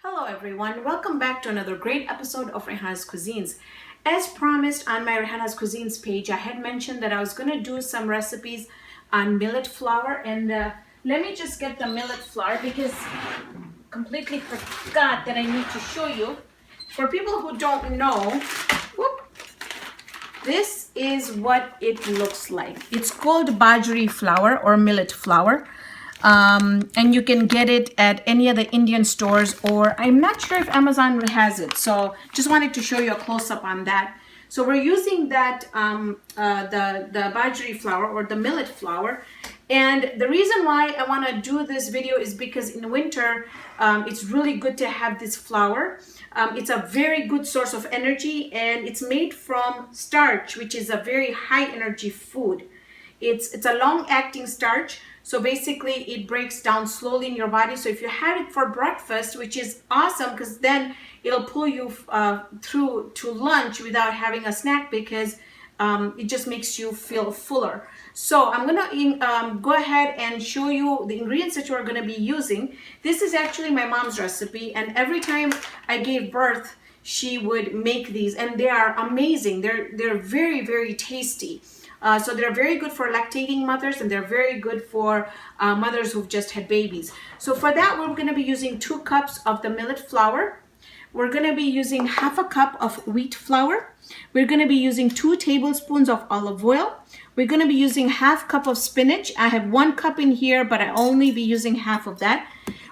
Hello everyone, welcome back to another great episode of Raihana's Cuisines. As promised on my Raihana's Cuisines page, I had mentioned that I was going to do some recipes on millet flour, and let me just get the millet flour because I completely forgot that I need to show you. For people who don't know, this is what it looks like. It's called Jaggery flour or millet flour. And you can get it at any of the Indian stores, or I'm not sure if Amazon has it. So just wanted to show you a close-up on that. So we're using that, the Jaggery flour or the millet flour. And the reason why I want to do this video is because in winter, it's really good to have this flour. It's a very good source of energy, and it's made from starch, which is a very high energy food. It's a long-acting starch. So basically it breaks down slowly in your body. So if you have it for breakfast, which is awesome because then it'll pull you through to lunch without having a snack, because it just makes you feel fuller. So I'm gonna go ahead and show you the ingredients that you're gonna be using. This is actually my mom's recipe, and every time I gave birth, she would make these, and they are amazing. They're very, very tasty. So they're very good for lactating mothers, and they're very good for mothers who've just had babies. So for that, we're going to be using 2 cups of the millet flour. We're going to be using half a cup of wheat flour. We're going to be using 2 tablespoons of olive oil. We're going to be using half cup of spinach. I have 1 cup in here, but I only be using half of that.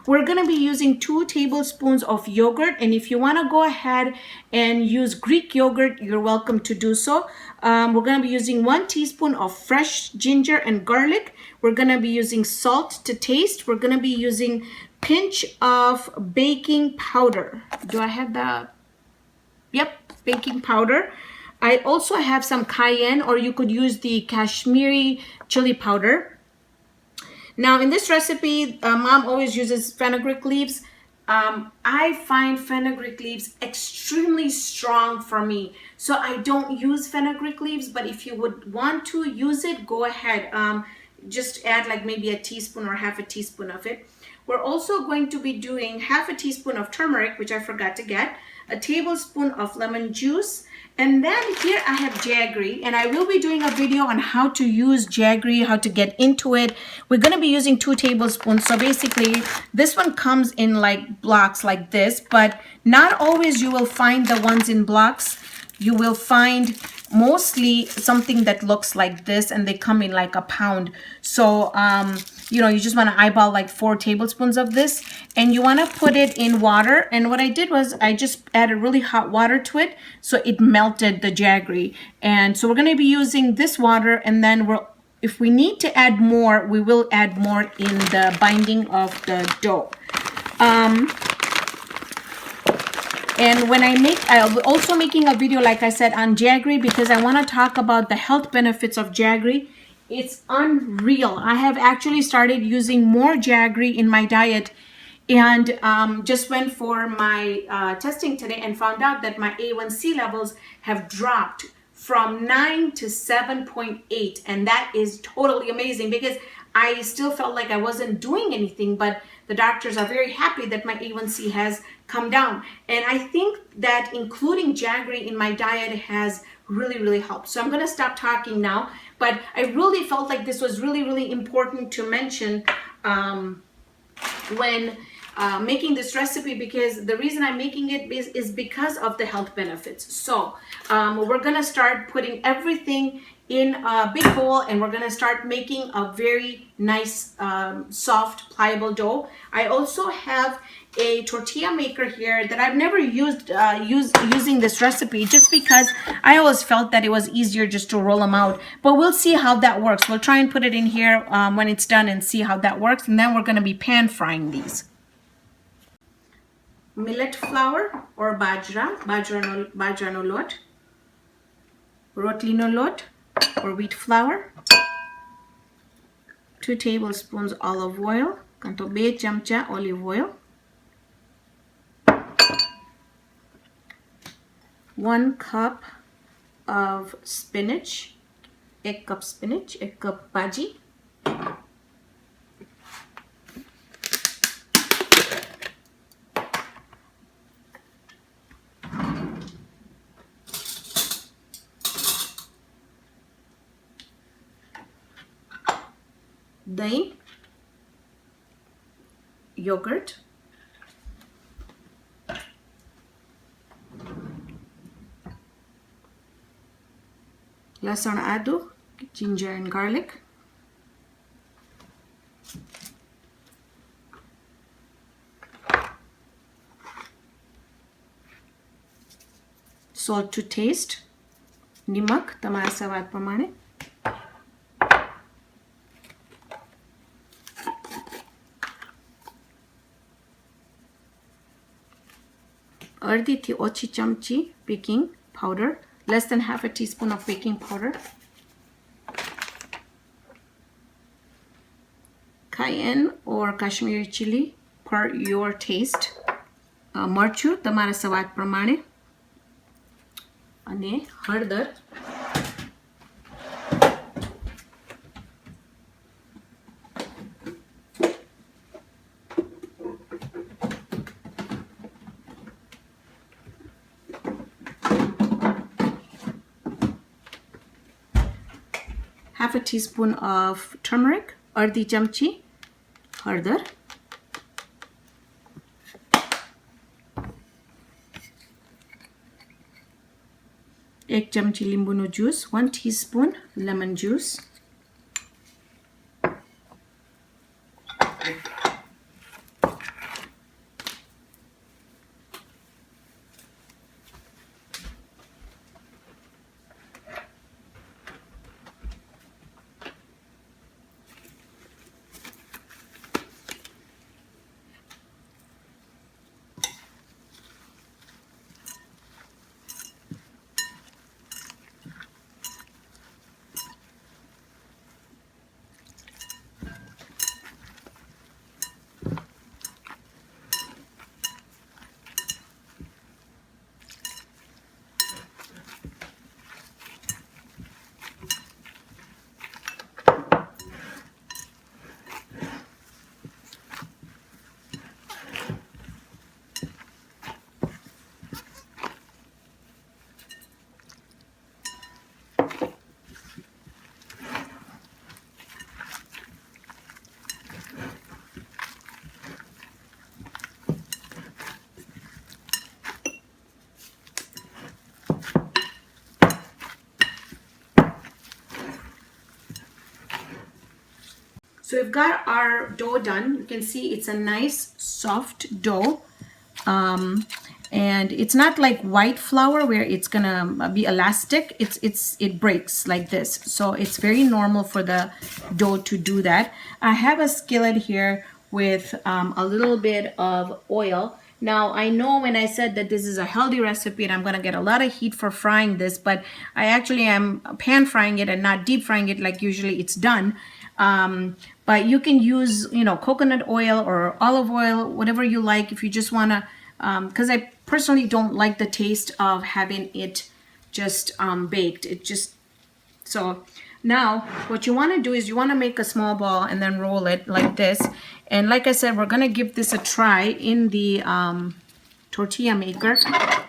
We're going to be using 2 tablespoons of yogurt, and if you want to go ahead and use Greek yogurt, you're welcome to do so. We're going to be using 1 teaspoon of fresh ginger and garlic. We're going to be using salt to taste. We're going to be using pinch of baking powder. Do I have the... Yep, baking powder. I also have some cayenne, or you could use the Kashmiri chili powder. Now in this recipe, mom always uses fenugreek leaves. I find fenugreek leaves extremely strong for me, so I don't use fenugreek leaves, but if you would want to use it, go ahead. Just add like maybe a teaspoon or half a teaspoon of it. We're also going to be doing half a teaspoon of turmeric, which I forgot to get, a tablespoon of lemon juice, and then here I have jaggery, and I will be doing a video on how to use jaggery, how to get into it. We're going to be using 2 tablespoons. So basically this one comes in like blocks like this, but not always you will find the ones in blocks. You will find mostly something that looks like this, and they come in like a pound. So you know, you just want to eyeball like 4 tablespoons of this, and you want to put it in water. And what I did was I just added really hot water to it, so it melted the jaggery. And so we're going to be using this water, and then if we need to add more, we will add more in the binding of the dough. And when I'll also making a video, like I said, on jaggery, because I want to talk about the health benefits of jaggery. It's unreal. I have actually started using more jaggery in my diet, and just went for my testing today and found out that my A1C levels have dropped from 9 to 7.8, and that is totally amazing because I still felt like I wasn't doing anything, but the doctors are very happy that my A1C has come down. And I think that including jaggery in my diet has really, really helped. So I'm going to stop talking now, but I really felt like this was really, really important to mention when making this recipe, because the reason I'm making it is because of the health benefits. So we're going to start putting everything in a big bowl, and we're going to start making a very nice soft pliable dough. I also have a tortilla maker here that I've never used using this recipe, just because I always felt that it was easier just to roll them out, but we'll see how that works. We'll try and put it in here when it's done and see how that works, and then we're going to be pan frying these. Millet flour or bajra no lot, rotli no lot or wheat flour, 2 tablespoons olive oil, kanto 2 chamcha olive oil, 1 cup of spinach, 1 cup spinach, 1 cup bhaji, dahi, yogurt, lasan adu, ginger and garlic, salt to taste, nimak તમારા સ્વાદ પ્રમાણે, અડધીથી ઓછી ચમચી baking powder, less than half a teaspoon of baking powder, cayenne or Kashmiri chili per your taste, મરચું તમારા સ્વાદ પ્રમાણે, અને હળદર, half a teaspoon of turmeric, અડધી ચમચી હળદર, એક ચમચી લીંબુનું juice, 1 teaspoon lemon juice, So we've got our dough done. You can see it's a nice soft dough. And it's not like white flour where it's gonna be elastic. It breaks like this. So it's very normal for the dough to do that. I have a skillet here with a little bit of oil. Now I know when I said that this is a healthy recipe and I'm gonna get a lot of heat for frying this, but I actually am pan frying it and not deep frying it like usually it's done. But you can use, coconut oil or olive oil, whatever you like, if you just want to, because I personally don't like the taste of having it just baked. So now what you want to do is you want to make a small ball and then roll it like this. And like I said, we're going to give this a try in the tortilla maker.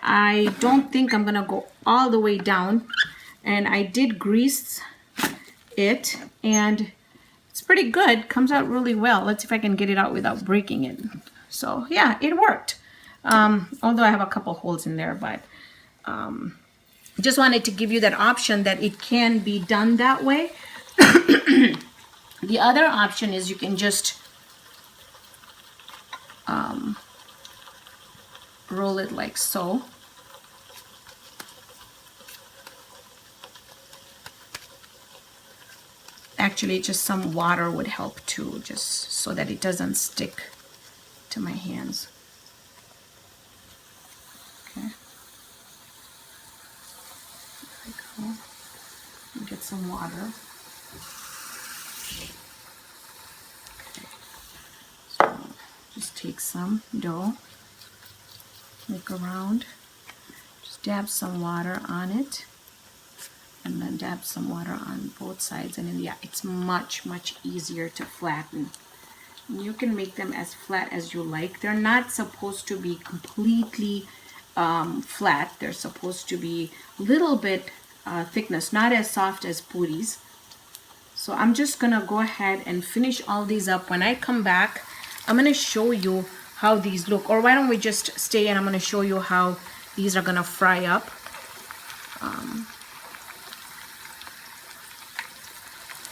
I don't think I'm going to go all the way down. And I did grease it, and it's pretty good. Comes out really well. Let's see if I can get it out without breaking it. So yeah, it worked. Although I have a couple holes in there, but just wanted to give you that option that it can be done that way. The other option is you can just roll it like so. Actually, just some water would help too, just so that it doesn't stick to my hands. Okay. There we go. Get some water. Okay. So just take some dough, make around, just dab some water on it. And then dab some water on both sides, and then yeah, it's much easier to flatten. You can make them as flat as you like. They're not supposed to be completely flat. They're supposed to be a little bit thickness, not as soft as puris. So I'm just gonna go ahead and finish all these up. When I come back, I'm gonna show you how these look. Or why don't we just stay and I'm gonna show you how these are gonna fry up.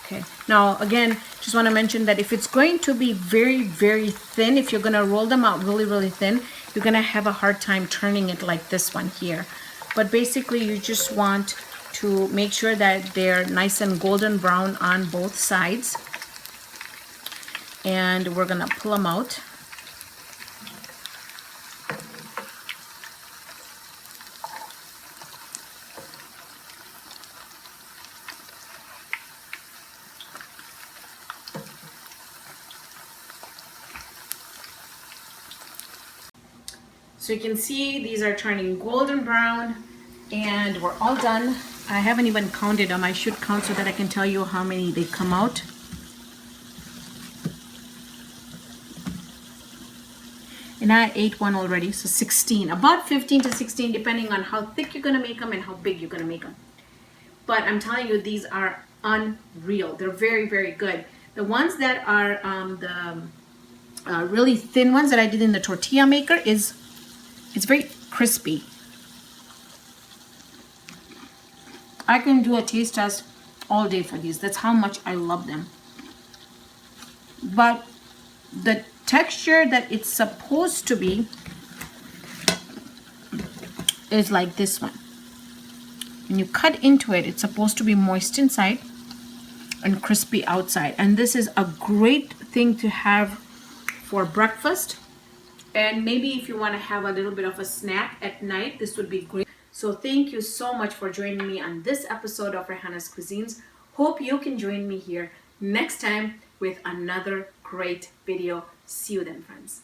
Okay, now again, just want to mention that if it's going to be very, very thin, if you're going to roll them out really, really thin, you're going to have a hard time turning it like this one here. But basically, you just want to make sure that they're nice and golden brown on both sides. And we're going to pull them out. So you can see these are turning golden brown and we're all done. I haven't even counted them. I should count so that I can tell you how many they come out. And I ate one already, so 16. About 15 to 16 depending on how thick you're gonna make them and how big you're gonna make them. But I'm telling you, these are unreal. They're very, very good. The ones that are the really thin ones that I did in the tortilla maker it's very crispy. I can do a taste test all day for these. That's how much I love them. But the texture that it's supposed to be is like this one. When you cut into it, it's supposed to be moist inside and crispy outside. And this is a great thing to have for breakfast. And maybe if you want to have a little bit of a snack at night, this would be great. So thank you so much for joining me on this episode of Raihana's Cuisines. Hope you can join me here next time with another great video. See you then, friends.